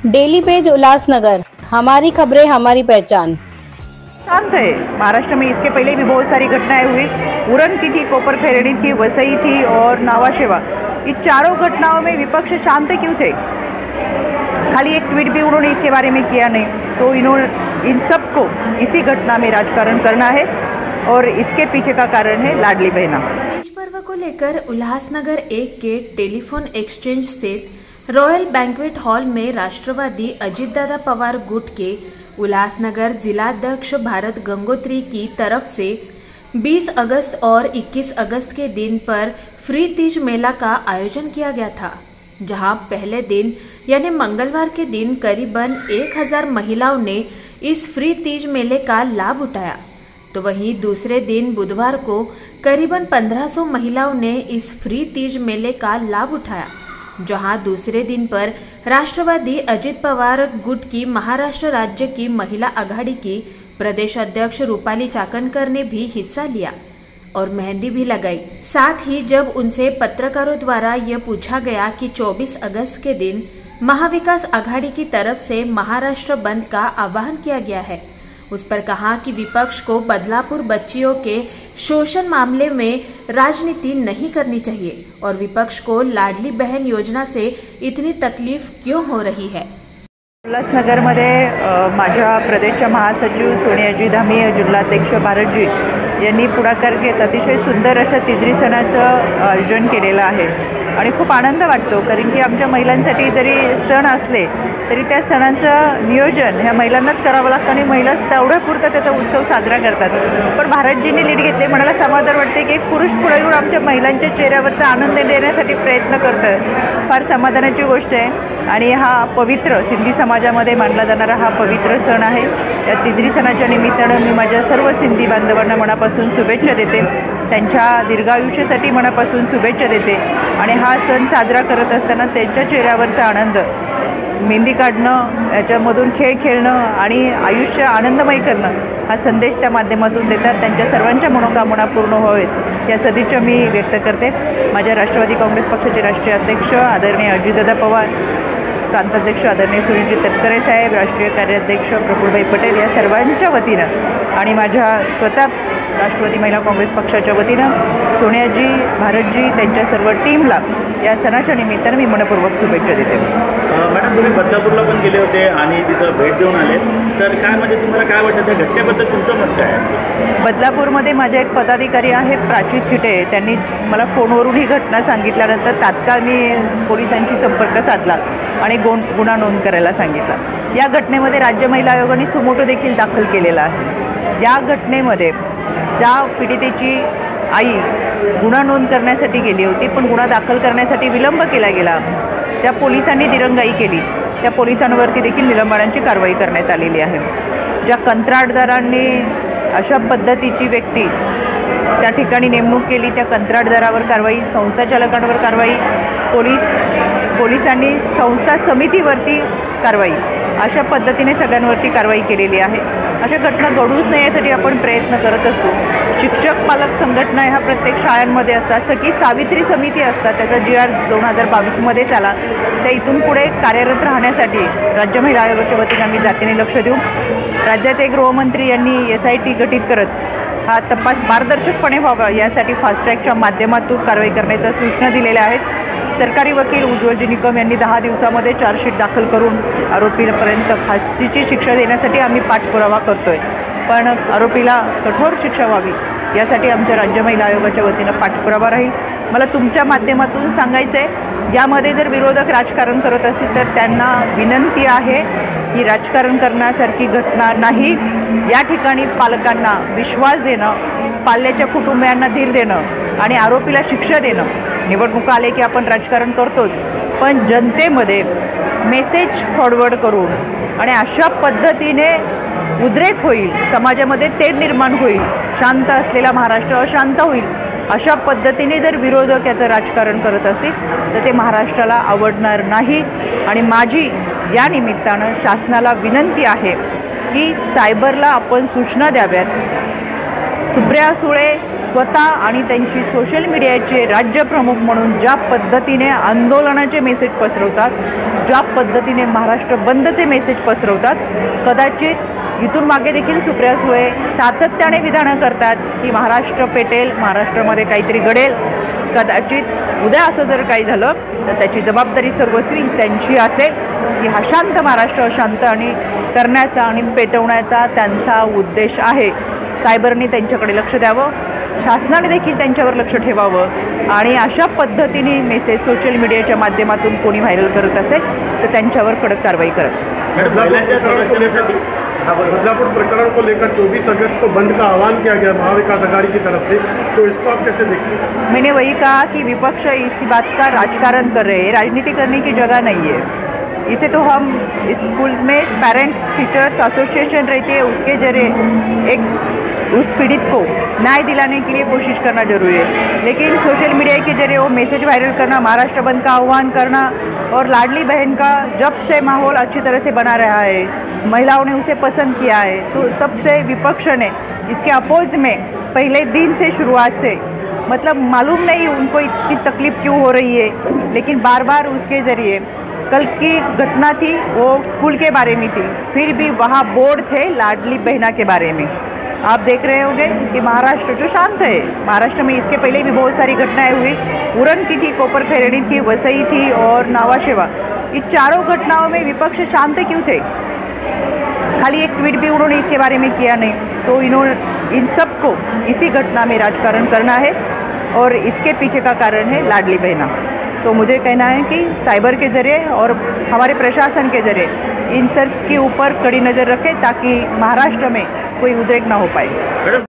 Daily page Ulhasnagar, हमारी खबरें हमारी पहचान। शांत है। महाराष्ट्र में इसके पहले भी बहुत सारी घटनाएं हुई। उरन की थी, कोपर खैरड़ी थी, वसई थी और नावाशेवा। इस चारों घटनाओं में विपक्ष शांत क्यों थे? खाली एक ट्वीट भी उन्होंने इसके बारे में किया नहीं। तो इन्होंने इन सबको इसी घटना में राजकारण करना है और इसके पीछे का कारण है लाडली बहना। तीज पर्व को लेकर उल्लासनगर 1 के टेलीफोन एक्सचेंज स्थित रॉयल बैंक्वेट हॉल में राष्ट्रवादी अजितदादा पवार गुट के उल्लासनगर जिलाध्यक्ष भारत गंगोत्री की तरफ से 20 अगस्त और 21 अगस्त के दिन पर फ्री तीज मेला का आयोजन किया गया था, जहां पहले दिन यानी मंगलवार के दिन करीबन 1000 महिलाओं ने इस फ्री तीज मेले का लाभ उठाया, तो वहीं दूसरे दिन बुधवार को करीबन 1500 महिलाओं ने इस फ्री तीज मेले का लाभ उठाया, जहां दूसरे दिन पर राष्ट्रवादी अजित पवार गुट की महाराष्ट्र राज्य की महिला आघाड़ी की प्रदेश अध्यक्ष रूपाली चाकणकर ने भी हिस्सा लिया और मेहंदी भी लगाई। साथ ही जब उनसे पत्रकारों द्वारा यह पूछा गया कि 24 अगस्त के दिन महाविकास आघाड़ी की तरफ से महाराष्ट्र बंद का आह्वान किया गया है, उस पर कहा कि विपक्ष को बदलापुर बच्चियों के शोषण मामले में राजनीति नहीं करनी चाहिए और विपक्ष को लाडली बहन योजना से इतनी तकलीफ क्यों हो रही है। उल्हासनगरमध्ये माझ्या प्रदेशच्या महासचिव सोनियाजी धामी, जिल्हाध्यक्ष भारतजी यांनी पुढाकार घेत अतिशय सुंदर अशा तिजरी सणाचं आयोजन केलेलं आहे आणि खूप आनंद वाटतो, कारण की आमच्या महिलांसाठी जरी सण असले तरी त्या सणांचं नियोजन ह्या महिलांनाच करावं लागतं आणि महिला तेवढ्यापुरता त्याचा उत्सव साजरा करतात। पण भारतजींनी लीड घेतले, मनाला समाधान वाटते की एक पुरुष पुढे येऊन आमच्या महिलांच्या चेहऱ्यावरचा आनंद देण्यासाठी प्रयत्न करतोय। फार समाधानाची गोष्ट आहे आणि हा पवित्र सिंधी समाजामध्ये मानला जाणारा हा पवित्र सण आहे। या तिजरी सणाच्या निमित्तानं मी माझ्या सर्व सिंधी बांधवांना मनापासून शुभेच्छा देते, त्यांच्या दीर्घायुष्यासाठी मनापासून शुभेच्छा देते आणि हा सण साजरा करत असताना त्यांच्या चेहऱ्यावरचा आनंद, मेहंदी काढणं, याच्यामधून खेळ खेळणं आणि आयुष्य आनंदमय करणं हा संदेश त्या माध्यमातून देतात। त्यांच्या सर्वांच्या मनोकामना पूर्ण व्हावेत या सदिच्छा मी व्यक्त करते। माझ्या राष्ट्रवादी काँग्रेस पक्षाचे राष्ट्रीय अध्यक्ष आदरणीय अजितदादा पवार, प्रांताध्यक्ष आदरणीय सुनीलजी तटकरे साहेब, राष्ट्रीय कार्याध्यक्ष प्रफुल्लभाई पटेल या सर्वांच्या वतीनं आणि माझ्या स्वतः राष्ट्रवादी महिला काँग्रेस पक्षाच्या वतीनं सोनियाजी, भारतजी त्यांच्या सर्व टीमला या सणाच्या निमित्तानं मी मनपूर्वक शुभेच्छा देते। मॅडम, तुम्ही बदलापूरला पण गेले होते आणि तिथं भेट देऊन आले, तर काय म्हणजे तुम्हाला काय वाटतं त्या घटनेबद्दल तुमचं मत काय आहे? बदलापूरमध्ये माझे एक पदाधिकारी आहेत प्राची थिटे, त्यांनी मला फोनवरून ही घटना सांगितल्यानंतर तात्काळ मी पोलिसांशी संपर्क साधला आणि गुन्हा नोंद करायला सांगितला। या घटनेमध्ये राज्य महिला आयोगाने सुमोटो देखील दाखल केलेला आहे। या घटनेमध्ये ज्या पीडितेची आई गुन्हा नोंद करण्यासाठी गेली होती पण गुन्हा दाखल करण्यासाठी विलंब केला गेला, ज्या पोलिसांनी दिरंगाई केली त्या पोलिसांवरती देखील निलंबनाची कारवाई करण्यात आलेली आहे। ज्या कंत्राटदारांनी अशा पद्धतीची व्यक्ती त्या ठिकाणी नेमणूक केली त्या कंत्राटदारावर कारवाई, संस्थाचालकांवर कारवाई, पोलिसांनी संस्था समितीवरती कारवाई, अशा पद्धतीने सगळ्यांवरती कारवाई केलेली आहे। अशा घटना घडूच नये यासाठी आपण प्रयत्न करत असतो। शिक्षक पालक संघटना ह्या प्रत्येक शाळांमध्ये असतात, सखी सावित्री समिती असतात, त्याचा GR 2022 आला, त्या इथून पुढे कार्यरत राहण्यासाठी राज्य महिला आयोगाच्या वतीने आम्ही जातीने लक्ष देऊ। राज्याचे गृहमंत्री यांनी SIT गठीत करत हा तपास पारदर्शकपणे व्हावा यासाठी फास्ट ट्रॅकच्या माध्यमातून कारवाई करण्याच्या सूचना दिलेल्या आहेत। सरकारी वकील उज्ज्वलजी निकम यांनी 10 दिवसामध्ये चार्जशीट दाखल करून आरोपीपर्यंत फाशीची शिक्षा देण्यासाठी आम्ही पाठपुरावा करतोय, पण आरोपीला कठोर शिक्षा व्हावी यासाठी आमच्या राज्य महिला आयोगाच्या वतीनं पाठपुरावा राहील। मला तुमच्या माध्यमातून सांगायचं आहे, यामध्ये जर विरोधक राजकारण करत असतील तर त्यांना विनंती आहे ही राजकारण करण्यासारखी घटना नाही। या ठिकाणी पालकांना विश्वास देणं, पाल्याच्या कुटुंबियांना धीर देणं आणि आरोपीला शिक्षा देणं। निवडणुका आले की आपण राजकारण करतोच, पण जनतेमध्ये मेसेज फॉरवर्ड करून आणि अशा पद्धतीने उद्रेक होईल, समाजामध्ये तेढ निर्माण होईल, शांत असलेला महाराष्ट्र अशांत होईल, अशा पद्धतीने जर विरोधक याचं राजकारण करत असतील तर ते महाराष्ट्राला आवडणार नाही। आणि माझी या निमित्तानं शासनाला विनंती आहे की सायबरला आपण सूचना द्याव्यात। सुप्रिया सुळे स्वतः आणि त्यांची सोशल मीडियाचे राज्यप्रमुख म्हणून ज्या पद्धतीने आंदोलनाचे मेसेज पसरवतात, ज्या पद्धतीने महाराष्ट्र बंदचे मेसेज पसरवतात, कदाचित इथून मागे देखील सुप्रिया सुळे सातत्याने विधानं करतात की महाराष्ट्र पेटेल, महाराष्ट्रामध्ये काहीतरी घडेल. कदाचित उद्या असं जर काही झालं तर त्याची जबाबदारी सर्वस्वी त्यांची असेल की हा शांत महाराष्ट्र अशांत आणि करण्याचा आणि पेटवण्याचा त्यांचा उद्देश आहे. सायबरने त्यांच्याकडे लक्ष द्यावं, शासनाने देखील त्यांच्यावर लक्ष ठेवावं आणि अशा पद्धतीने मेसेज सोशल मीडियाच्या माध्यमातून कोणी व्हायरल करत असेल तर त्यांच्यावर कडक कारवाई करत. बदलापुर प्रकरण को लेकर 24 अगस्त को बंद का आह्वान किया गया महाविकास आघाड़ी की तरफ से, तो इसको आप कैसे देखते हैं? मैंने वही कहा कि विपक्ष इस बात का राजकारण कर रहे हैं, राजनीति करने की जगह नहीं है. इसे तो हम स्कूल में पेरेंट टीचर्स एसोसिएशन रहती है, उसके जरिए एक उस पीड़ित को न्याय दिलाने के लिए कोशिश करना जरूरी है. लेकिन सोशल मीडिया के जरिए वो मैसेज वायरल करना, महाराष्ट्र बंद का आह्वान करना और लाडली बहन का जब से माहौल अच्छी तरह से बना रहा है, महिलाओं ने उसे पसंद किया है, तो तब से विपक्ष ने इसके अपोज में पहले दिन से शुरुआत से, मतलब मालूम नहीं उनको इतनी तकलीफ क्यों हो रही है, लेकिन बार बार उसके ज़रिए कल की घटना थी वो स्कूल के बारे में थी, फिर भी वहाँ बोर्ड थे लाडली बहना के बारे में. आप देख रहे होंगे कि महाराष्ट्र जो शांत है, महाराष्ट्र में इसके पहले भी बहुत सारी घटनाएं हुई, उरण की थी, कोपर खैरणी थी, वसई थी और नावाशेवा. इन चारों घटनाओं में विपक्ष शांत क्यों थे? खाली एक ट्वीट भी उन्होंने इसके बारे में किया नहीं. तो इन्होंने इन सबको इसी घटना में राजकारण करना है और इसके पीछे का कारण है लाडली बहना. तो मुझे कहना है कि साइबर के ज़रिए और हमारे प्रशासन के ज़रिए इन सब के ऊपर कड़ी नज़र रखें ताकि महाराष्ट्र में कोई उद्रेक ना हो पाए.